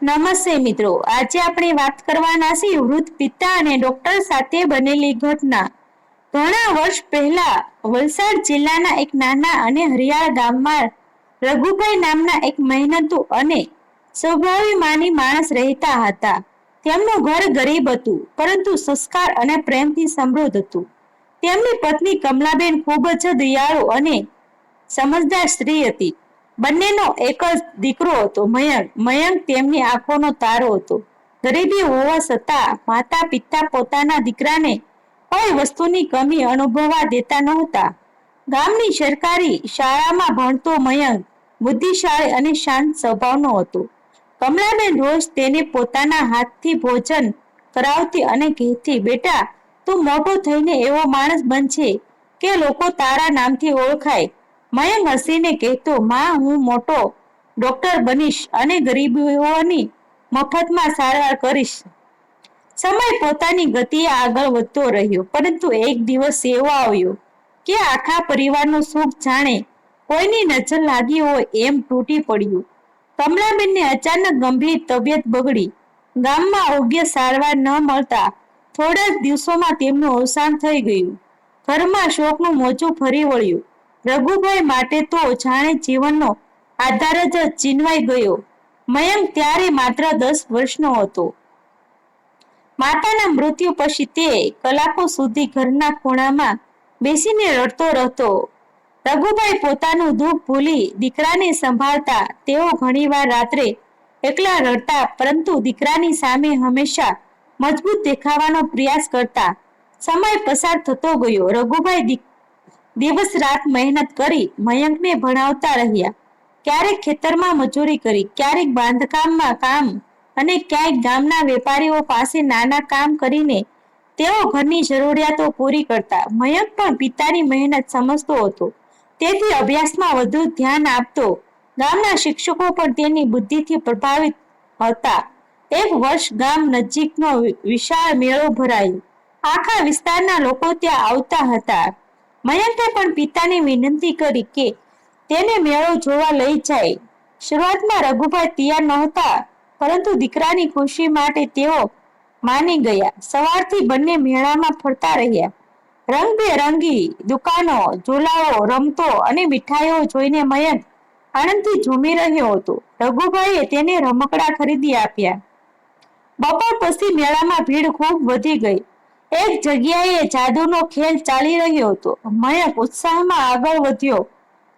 નમસ્તે મિત્રો, આજે આપણે વાત કરવાના છીએ વૃદ્ધ પિતા અને ડોક્ટર સાથે બનેલી ઘટના. ઘણા વર્ષ પહેલા વલસાડ જિલ્લાના એક નાના અને હરિયાળ ગામમાં રઘુભાઈ નામના એક મહેનતુ અને સ્વભાવી માણસ રહેતા હતા. તેમનું ઘર ગરીબ હતું, પરંતુ સંસ્કાર અને પ્રેમથી સમૃદ્ધ હતું. તેમની પત્ની કમલાબેન ખૂબ જ દયાળુ અને સમજદાર સ્ત્રી હતી. બંનેનો એક જ દીકરો હતો, મયંક. મયંક તેમની આંખોનો તારો હતો. ગરીબી હોવા છતાં માતા પિતા પોતાના દીકરાને કોઈ વસ્તુની કમી અનુભવવા દેતા નહોતા. ગામની સરકારી શાળામાં ભણતો મયંક બુદ્ધિશાળી અને શાંત સ્વભાવનો હતો. કમલાબેન રોજ તેને પોતાના હાથથી ભોજન કરાવતી અને કહેતી, બેટા, તું મોટો થઈને એવો માણસ બનશે કે લોકો તારા નામથી ઓળખાય. મયંક હસીને કહેતો, માં, હું મોટો ડોક્ટર બનીશ અને ગરીબોની મફતમાં સારવાર કરીશ. સમય પોતાની ગતિએ આગળ વધતો રહ્યો, પરંતુ એક દિવસ એવો આવ્યો કે આખા પરિવારનું સુખ જાણે કોઈની નજર લાગી હોય એમ તૂટી પડ્યું. કમલાબેનને અચાનક ગંભીર તબિયત બગડી. ગામમાં યોગ્ય સારવાર ન મળતા થોડા જ દિવસોમાં તેમનું અવસાન થઈ ગયું. ઘરમાં શોકનું મોજું ફરી વળ્યું. રઘુભાઈ માટે તો જાણે જીવનનો આધાર જ છીનવાઈ ગયો. મયંક ત્યારે માત્ર 10 વર્ષનો હતો. માતાના મૃત્યુ પછી તે કલાકો સુધી ઘરના ખૂણામાં બેસીને રડતો રહેતો. રઘુભાઈ પોતાનું દુઃખ ભૂલી દીકરાને સંભાળતા. તેઓ ઘણીવાર રાત્રે એકલા રડતા, પરંતુ દીકરાની સામે હંમેશા મજબૂત દેખાવાનો પ્રયાસ કરતા. સમય પસાર થતો ગયો. રઘુભાઈ દિવસ રાત મહેનત કરી મયંકને ભણાવતા રહ્યા. ક્યારેક ખેતરમાં મજૂરી કરી, ક્યારેક બાંધકામમાં કામ અને ક્યાંક ગામના વેપારીઓ પાસે નાના કામ કરીને તેઓ ઘરની જરૂરિયાતો પૂરી કરતા. મયંક પણ પિતાની મહેનત સમજતો હતો, તેથી અભ્યાસમાં વધુ ધ્યાન આપતો. ગામના શિક્ષકો પણ તેની બુદ્ધિથી પ્રભાવિત હતા. એક વર્ષ ગામ નજીકનો વિશાળ મેળો ભરાયો. આખા વિસ્તારના લોકો ત્યાં આવતા હતા. મયંકે પણ પિતાને વિનંતી કરી કે તેને મેળો જોવા લઈ જાય. શરૂઆતમાં રઘુભાઈ તૈયાર નહોતા, પરંતુ દીકરાની ખુશી માટે તેઓ માની ગયા. સવારથી બંને મેળામાં ફરતા રહ્યા. રંગબેરંગી દુકાનો, ઝૂલાઓ, રમતો અને મીઠાઈઓ જોઈને મયંક આનંદથી ઝૂમી રહ્યો હતો. રઘુભાઈએ તેને રમકડા ખરીદી આપ્યા. બપોર પછી મેળામાં ભીડ ખૂબ વધી ગઈ. એક જગ્યાએ જાદુનો ખેલ ચાલી રહ્યો હતો. મયંક ઉત્સાહમાં આગળ વધ્યો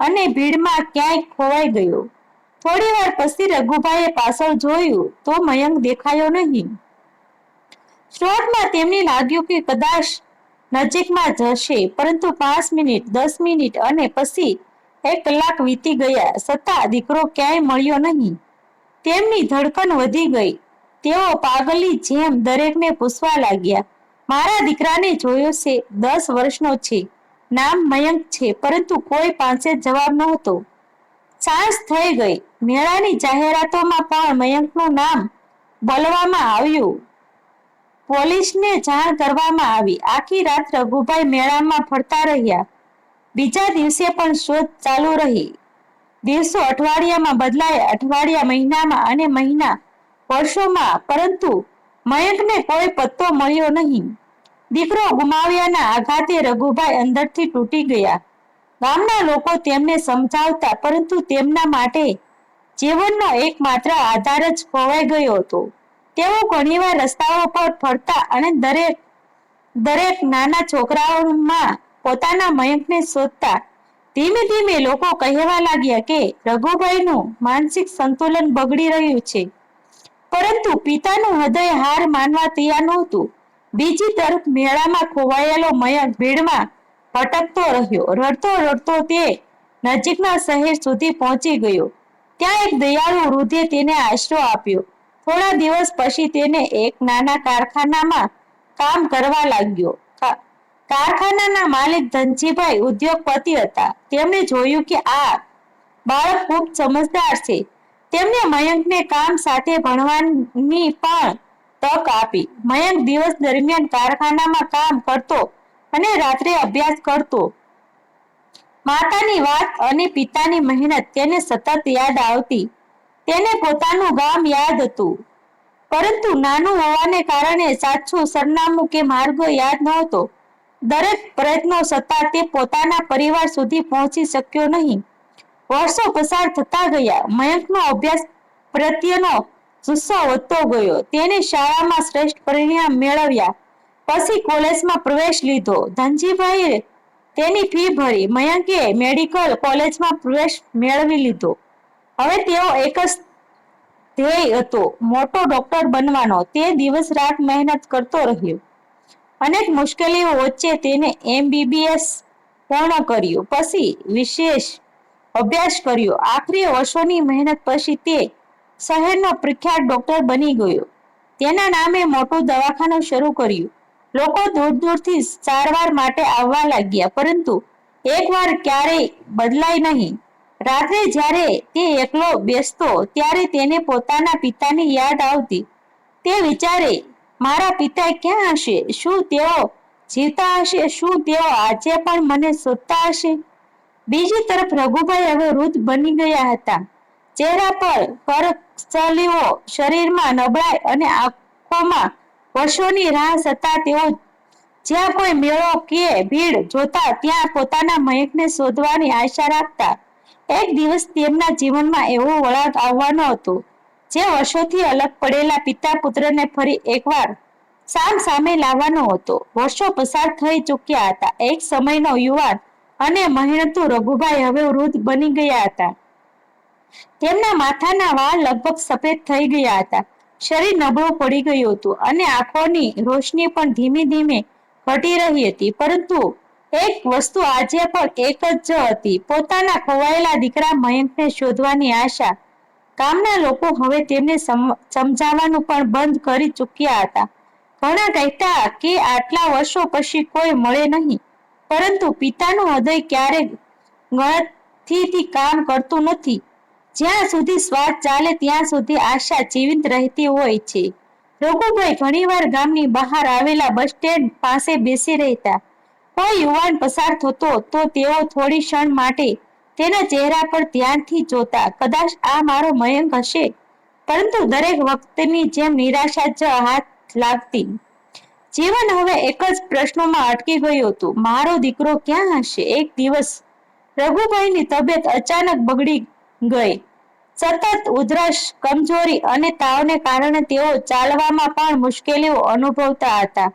અને ભીડમાં ક્યાંય ખોવાઈ ગયો. થોડી વાર પછી રઘુભાઈએ પાછળ જોયું તો મયંક દેખાયો નહીં. શરૂઆતમાં તેમને લાગ્યું કે કદાચ નજીકમાં જશે, પરંતુ 5 મિનિટ, 10 મિનિટ અને પછી 1 કલાક વીતી ગયા, છતાં દીકરો ક્યાંય મળ્યો નહીં. તેમની ધડકન વધી ગઈ. તેઓ પાગલની જેમ દરેકને પૂછવા લાગ્યા, મારા દીકરાને જોયો છે, 10 વર્ષનો છે, નામ મયંક છે, પરંતુ કોઈ પાસે જવાબ નહોતો. સાંજ થઈ ગઈ. મેળાની જાહેરાતોમાં પણ મયંકનું નામ બોલવામાં આવ્યું. પોલીસને જાણ કરવામાં આવી. આખી રાત રઘુભાઈ મેળામાં ફરતા રહ્યા. બીજા દિવસે પણ શોધ ચાલુ રહી. દિવસો અઠવાડિયામાં બદલાયા, અઠવાડિયા મહિનામાં અને મહિના વર્ષોમાં, પરંતુ મયંકને કોઈ પત્તો મળ્યો નહીં. દીકરો ગુમાવ્યાના આઘાતે રઘુભાઈ અંદરથી તૂટી ગયા. ગામના લોકો તેમને સમજાવતા, પરંતુ તેમના માટે જીવનનો એકમાત્ર આધાર જ ખોવાઈ ગયો હતો. તેઓ ઘણીવાર રસ્તાઓ પર ફરતા અને દરેક નાના છોકરાઓમાં પોતાના મયંકને શોધતા. ધીમે ધીમે લોકો કહેવા લાગ્યા કે રઘુભાઈનું માનસિક સંતુલન બગડી રહ્યું છે, પરંતુ પિતાનું હૃદય હાર માનવા તૈયાર નહોતું. બીજી તરફ મેળામાં ખોવાયેલો મયંક ભીડમાં ભટકતો રહ્યો. રડતો રડતો તે નજીકના શહેર સુધી પહોંચી ગયો. ત્યાં એક દયાળુ વૃદ્ધે તેને આશરો આપ્યો. થોડા દિવસ પછી તેને એક નાના કારખાનામાં કામ કરવા લાગ્યો. કારખાનાના માલિક ધનજીભાઈ ઉદ્યોગપતિ હતા. તેમણે જોયું કે આ બાળક ખૂબ સમજદાર છે. તેમણે મયંકને કામ સાથે ભણવાની પણ તક આપી. મયંક દિવસ દરમિયાન કારખાનામાં કામ કરતો અને રાત્રે અભ્યાસ કરતો. માતાની વાત અને પિતાની મહેનત તેને સતત યાદ આવતી. તેને પોતાનું ગામ યાદ હતું, પરંતુ નાનું હોવાને કારણે સાચું સરનામું કે માર્ગ યાદ નહોતો. દરેક પ્રયત્નો છતાં તે પોતાના પરિવાર સુધી પહોંચી શક્યો નહીં. વર્ષો પસાર થતા ગયા. મયંકનો અભ્યાસ પ્રત્યેનો જુસ્સો વધતો ગયો. તેને શાળામાં શ્રેષ્ઠ પરિણામ મેળવ્યા. પછી કોલેજમાં પ્રવેશ લીધો. ધનજીભાઈએ તેની ફી ભરી. મયંકે મેડિકલ કોલેજમાં પ્રવેશ મેળવી લીધો. હવે તેઓ એક જ ધ્યેય હતો, મોટો ડોક્ટર બનવાનો. તે દિવસ રાત મહેનત કરતો રહ્યો. અનેક મુશ્કેલીઓ વચ્ચે તેને MBBS પૂર્ણ કર્યું. પછી વિશેષ અભ્યાસ કર્યો. આખરે વર્ષોની મહેનત પછી તે શહેરનો પ્રખ્યાત ડોક્ટર બની ગયો. તેના નામે મોટું દવાખાનું શરૂ કર્યું. લોકો દૂર દૂરથી સારવાર માટે આવવા લાગ્યા, પરંતુ એક વાર ક્યારેય બદલાય નહીં. રાત્રે જ્યારે તે એકલો બેસતો ત્યારે તેને પોતાના પિતાની યાદ આવતી. તે વિચારે, મારા પિતા ક્યાં હશે? શું તેઓ જીવતા હશે? શું તેઓ આજે પણ મને શોધતા હશે? બીજી તરફ રઘુભાઈ હવે વૃદ્ધ બની ગયા હતા. ચહેરા પર કરચલીઓ, શરીરમાં નબળાઈ અને આંખોમાં વર્ષોની રાહ છતાં તેઓ જ્યાં કોઈ મેળો કે ભીડ જોતા ત્યાં પોતાના મયંકને શોધવાની આશા રાખતા. એક દિવસ તેમના જીવનમાં એવો વળાંક આવવાનો હતો, જે વર્ષોથી અલગ પડેલા પિતા પુત્રને ફરી એકવાર સામ સામે લાવવાનો હતો. વર્ષો પસાર થઈ ચૂક્યા હતા. એક સમયનો યુવાન અને મહેનતુ રઘુભાઈ હવે વૃદ્ધ બની ગયા હતા. તેમના માથાના વાળ લગભગ સફેદ થઈ ગયા હતા. શરીર નબળું પડી ગયું હતું અને આંખોની રોશની પણ ધીમે ધીમે ઘટી રહી હતી. પરંતુ એક વસ્તુ આજે પણ એક જ હતી, પોતાના ખોવાયેલા દીકરા મયંકને શોધવાની આશા. ગામના લોકો હવે તેમને સમજાવવાનું પણ બંધ કરી ચૂક્યા હતા. ઘણા કહેતા કે આટલા વર્ષો પછી કોઈ મળે નહીં, પરંતુ પિતાનું હૃદય ક્યારેક ગણતરીથી કામ કરતું નથી. જ્યાં સુધી શ્વાસ ચાલે ત્યાં સુધી આશા જીવિત રહેતી હોય છે. રઘુભાઈ ઘણીવાર ગામની બહાર આવેલા બસ સ્ટેન્ડ પાસે બેસી રહેતા. કોઈ યુવાન પસાર થતો તો તેઓ થોડી ક્ષણ માટે તેના ચહેરા પર ધ્યાનથી જોતા. કદાચ આ મારો મયંક હશે, પરંતુ દરેક વખતની જેમ નિરાશા જ હાથ લાગતી. જીવન હવે એક જ પ્રશ્નમાં અટકી ગયું હતું, મારો દીકરો ક્યાં હશે? એક દિવસ રઘુભાઈની તબિયત અચાનક બગડી ગઈ. સતત ઉધરસ, કમજોરી અને તાવને કારણે તેઓ ચાલવામાં પણ મુશ્કેલીઓ અનુભવતા હતા.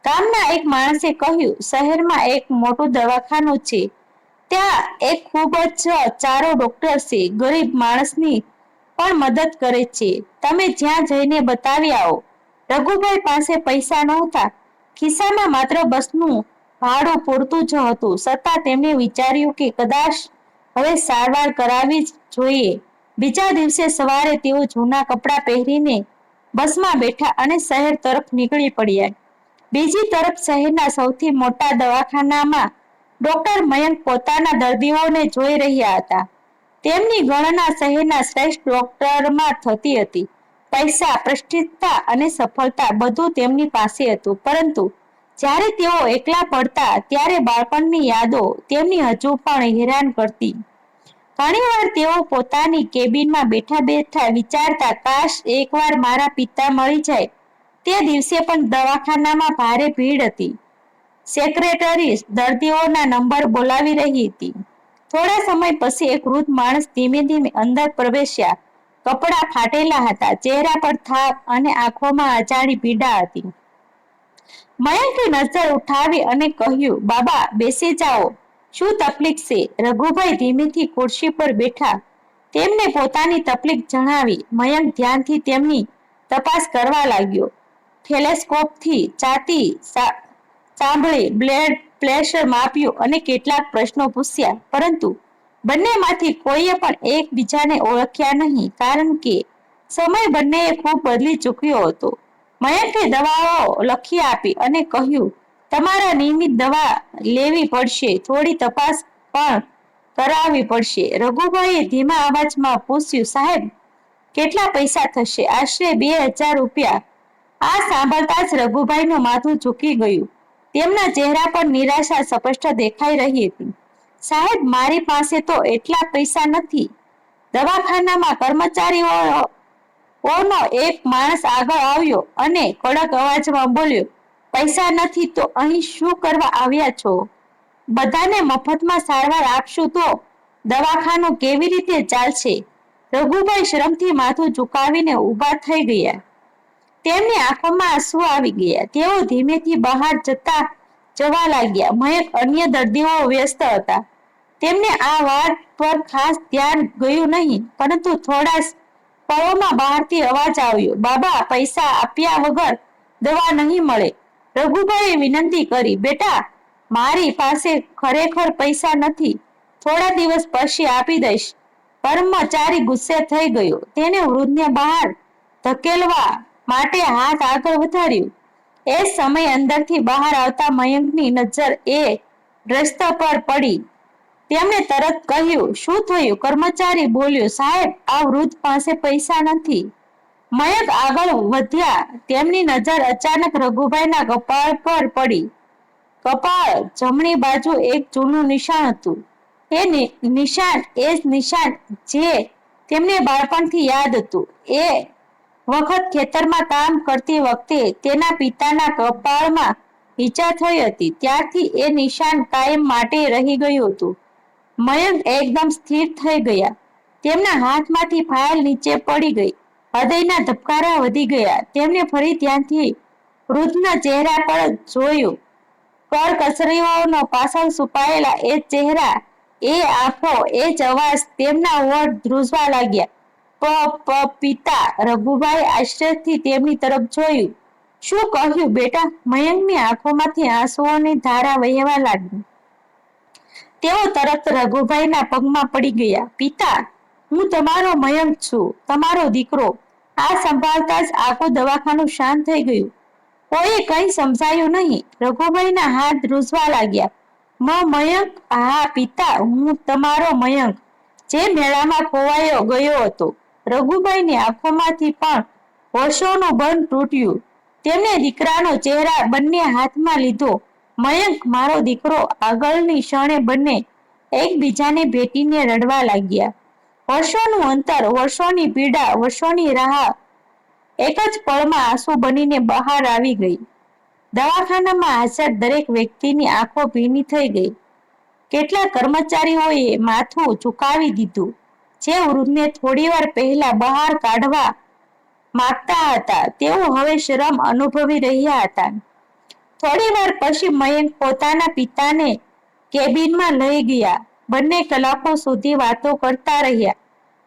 ગામના એક માણસે કહ્યું, શહેરમાં એક મોટું દવાખાનું છે, ત્યાં એક ખૂબ જ સારો ડોક્ટર છે, ગરીબ માણસની પણ મદદ કરે છે, તમે જ્યાં જઈને બતાવી આવો. રઘુભાઈ પાસે પૈસા નહોતા. ખિસ્સામાં માત્ર બસનું ભાડું પૂરતું જ હતું. છતાં તેમણે વિચાર્યું કે કદાચ હવે સારવાર કરાવવી જ જોઈએ. બીજા દિવસે સવારે તેઓ જૂના કપડાં પહેરીને બસમાં બેઠા અને શહેર તરફ નીકળી પડ્યા. બીજી તરફ શહેરના સૌથી મોટા દવાખાનામાં ડોક્ટર મયંક પોતાના દર્દીઓને જોઈ રહ્યા હતા. તેમની ગણના શહેરના શ્રેષ્ઠ ડોક્ટરમાં થતી હતી. પૈસા, પ્રતિષ્ઠા અને સફળતા બધું તેમની પાસે હતું. પરંતુ જ્યારે તેઓ એકલા પડતા ત્યારે બાળપણની યાદો તેમની હજુ પણ હેરાન કરતી. ઘણીવાર તેઓ પોતાની કેબિનમાં બેઠા બેઠા વિચારતા, કાશ એકવાર મારા પિતા મળી જાય. તે દિવસે પણ દવાખાનામાં ભારે ભીડ હતી. સેક્રેટરી દર્દીઓના નંબર બોલાવી રહી હતી. થોડા સમય પછી એક વૃદ્ધ માણસ ધીમે ધીમે અંદર પ્રવેશ્યા. કપડાં ફાટેલા હતા, ચહેરા પર થાક અને આંખોમાં અજાણી પીડા હતી. મયંકે નજર ઉઠાવી અને કહ્યું, બાબા બેસી જાઓ, શું તકલીફ છે? રઘુભાઈ ધીમેથી ખુરશી પર બેઠા. તેમને પોતાની તકલીફ જણાવી. મયંક ધ્યાનથી તેમની તપાસ કરવા લાગ્યો. ટેલિસ્કોપથી છાતી સાંભળી, બ્લડ પ્રેશર માપ્યું અને કેટલાક પ્રશ્નો પૂછ્યા. પરંતુ બંનેમાંથી કોઈએ પણ એકબીજાને ઓળખ્યા નહીં, કારણ કે સમય બંનેએ ખૂબ બદલી ચૂક્યો હતો. મયંકે દવાઓ લખી આપી અને કહ્યું, તમારા નિયમિત દવા લેવી પડશે, થોડી તપાસ પણ કરાવવી પડશે. રઘુભાઈએ ધીમા અવાજમાં પૂછ્યું, સાહેબ કેટલા પૈસા થશે? આશરે 2000 રૂપિયા. આ સાંભળતા જ રઘુભાઈનું માથું ઝૂકી ગયું. તેમના ચહેરા પર નિરાશા સ્પષ્ટ દેખાઈ રહી હતી. સાહેબ મારી પાસે તો એટલા પૈસા નથી. દવાખાનામાં કર્મચારીઓનો એક માણસ આગળ આવ્યો અને કડક અવાજમાં બોલ્યો, પૈસા નથી તો અહીં શું કરવા આવ્યા છો? બધાને મફતમાં સારવાર આપશું તો દવાખાનું કેવી રીતે ચાલશે? રઘુભાઈ શરમથી માથું ઝુકાવીને ઊભા થઈ ગયા. તેમની આંખોમાં આંસુ આવી ગયા. તેઓ ધીમેથી બહાર જવા લાગ્યા. મયંક અન્ય દર્દીઓ વ્યસ્ત હતા. તેમને આ વાત પર ખાસ ધ્યાન ગયું નહીં, પરંતુ થોડા પળોમાં બહારથી અવાજ આવ્યો, બાબા, પૈસા આપ્યા વગર દવા નહીં મળે. રઘુભાઈએ વિનંતી કરી, બેટા, મારી પાસે ખરેખર પૈસા નથી. થોડા દિવસ પછી આપી દઈશ. કર્મચારી ગુસ્સે થઈ ગયો. તેને વૃદ્ધને બહાર ધકેલવા માટે હાથ આગળ વધાર્યું. એ સમય અંદરથી બહાર આવતા મયંકની નજર એ દ્રશ્ય પર પડી. તેમણે તરત કહ્યું, શું થયું? કર્મચારી બોલ્યો, સાહેબ, આ વૃદ્ધ પાસે પૈસા નથી. મયંક આગળ વધ્યા. તેમની નજર અચાનક રઘુભાઈના કપાળ પર પડી. કપાળ જમણી બાજુ એક જૂનું નિશાન હતું. એ નિશાન જે તેમને બાળપણથી યાદ હતું. એ વખત ખેતરમાં કામ કરતી વખતે તેના પિતાના કપાળમાં ઈજા થઈ હતી. ત્યારથી એ નિશાન કાયમ માટે રહી ગયું હતું. મયંક એકદમ સ્થિર થઈ ગયા. તેમના હાથમાંથી ફાઇલ નીચે પડી ગઈ. હૃદયના ધબકારા વધી ગયા. તેમણે ફરી ધ્યાનથી વૃદ્ધના ચહેરા પર જોયું. કરકસરીઓનો પાછળ છુપાયેલા એ ચહેરા, એ આંખો, એ જ અવાજ, તેમના હોઠ ધ્રુજવા લાગ્યા. પિતા! રઘુભાઈ આશ્ચર્યથી તેમની તરફ જોયું. શું કહ્યું, બેટા? મયંકની આંખોમાંથી આંસુઓની ધારા વહેવા લાગી. તેઓ તરત રઘુભાઈના પગમાં પડી ગયા. પિતા, હું તમારો મયંક છું, તમારો દીકરો. આ સંભાળતા જ આખું દવાખાનું શાંત થઈ ગયું. કોઈએ કંઈ સમજાયું નહીં. રઘુભાઈના હાથ ધ્રુજવા લાગ્યા. મયંક? હા પિતા, હું તમારો મયંક, જે મેળામાં ખોવાયો ગયો હતો. રઘુભાઈની આંખોમાંથી પણ વર્ષોનું બંધ તૂટ્યું. તેમણે દીકરાનો ચહેરા બંને હાથમાં લીધો. મયંક, મારો દીકરો. આગળની ક્ષણે બંને એકબીજાને ભેટીને રડવા લાગ્યા. વર્ષોનું અંતર, વર્ષોની પીડા, વર્ષોની રાહ એક જ પળમાં આંસુ બનીને બહાર આવી ગઈ. દવાખાનામાં હાજર દરેક વ્યક્તિની આંખો ભીની થઈ ગઈ. કેટલાક કર્મચારીઓએ માથું ઝુકાવી દીધું, જે વૃદ્ધને થોડીવાર પહેલા બહાર કાઢવા માંગતા હતા. તેઓ હવે શરમ અનુભવી રહ્યા હતા. થોડી વાર પછી મયંક પોતાના પિતાને કેબિનમાં લઈ ગયા. બંને કલાકો સુધી વાતો કરતા રહ્યા.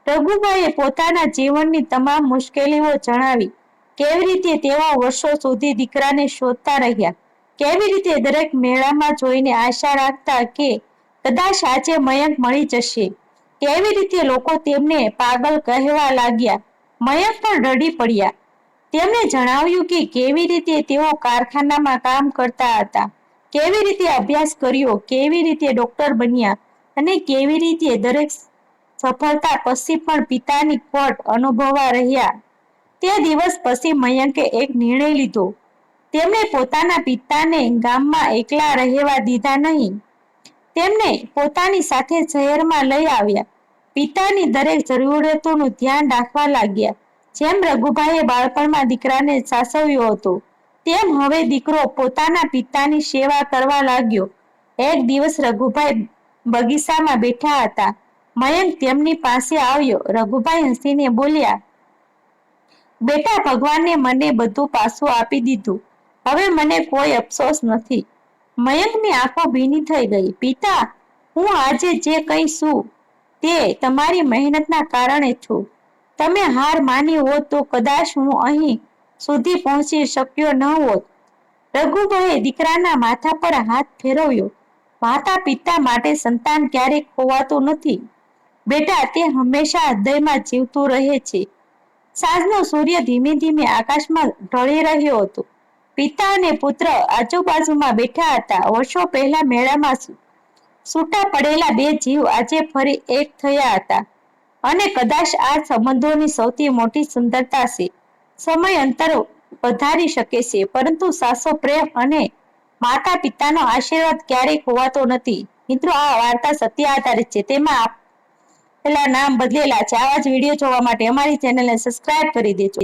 રઘુભાઈએ પોતાના જીવનની તમામ મુશ્કેલીઓ જણાવી. કેવી રીતે તેઓ વર્ષો સુધી દીકરાને શોધતા રહ્યા, કેવી રીતે દરેક મેળામાં જોઈને આશા રાખતા કે કદાચ આજે મયંક મળી જશે, કેવી રીતે લોકો તેમને પાગલ કહેવા લાગ્યા. મયંક પણ રડી પડ્યા. તેમણે જણાવ્યું કે કેવી રીતે તેઓ કારખાનામાં કામ કરતા હતા, કેવી રીતે અભ્યાસ કર્યો, કેવી રીતે ડોક્ટર બન્યા અને કેવી રીતે દરેક સફળતા પછી પણ પિતાની ખોટ અનુભવવા રહ્યા. તે દિવસ પછી મયંકે એક નિર્ણય લીધો. તેમણે પોતાના પિતાને ગામમાં એકલા રહેવા દીધા નહીં. તેમને પોતાની સાથે શહેરમાં લઈ આવ્યા. પિતાની દરેક જરૂરિયાતોનું ધ્યાન રાખવા લાગ્યા. જેમ રઘુભાઈએ બાળપણમાં દીકરાને સાચવ્યો હતો, તેમ હવે દીકરો પોતાના પિતાની સેવા કરવા લાગ્યો. એક દિવસ રઘુભાઈ બગીચામાં બેઠા હતા. મયંક તેમની પાસે આવ્યો. રઘુભાઈ હસીને બોલ્યા, બેટા, ભગવાને મને બધું પાછું આપી દીધું. હવે મને કોઈ અફસોસ નથી. મયંકની આંખો ભીની થઈ ગઈ. પિતા, હું આજે જે કંઈ છું તે તમારી મહેનતના કારણે છું. તમે હાર માની હોત તો કદાચ હું અહીં સુધી પહોંચી શક્યો ન હોત. રઘુભાઈએ દીકરાના માથા પર હાથ ફેરવ્યો. માતા પિતા માટે સંતાન ક્યારેક ખોવાતું નથી બેટા, તે હંમેશા હૃદયમાં જીવતું રહે છે. સાંજનો સૂર્ય ધીમે ધીમે આકાશમાં ઢળી રહ્યો હતો. પિતા અને પુત્ર આજુબાજુમાં બેઠા હતા. વર્ષો પહેલા મેળામાં છૂટા પડેલા બે જીવ આજે ફરી એક થયા હતા. અને કદાચ આ સંબંધોની સૌથી મોટી સુંદરતા છે. સમય અંતર વધારી શકે છે, પરંતુ સાચો પ્રેમ અને માતા પિતાનો આશીર્વાદ ક્યારેય ખોવાતો નથી. મિત્રો, આ વાર્તા સત્ય આધારિત છે. તેમાં પેલા નામ બદલેલા છે. આવા જ વિડીયો જોવા માટે અમારી ચેનલને સબસ્ક્રાઇબ કરી દેજો.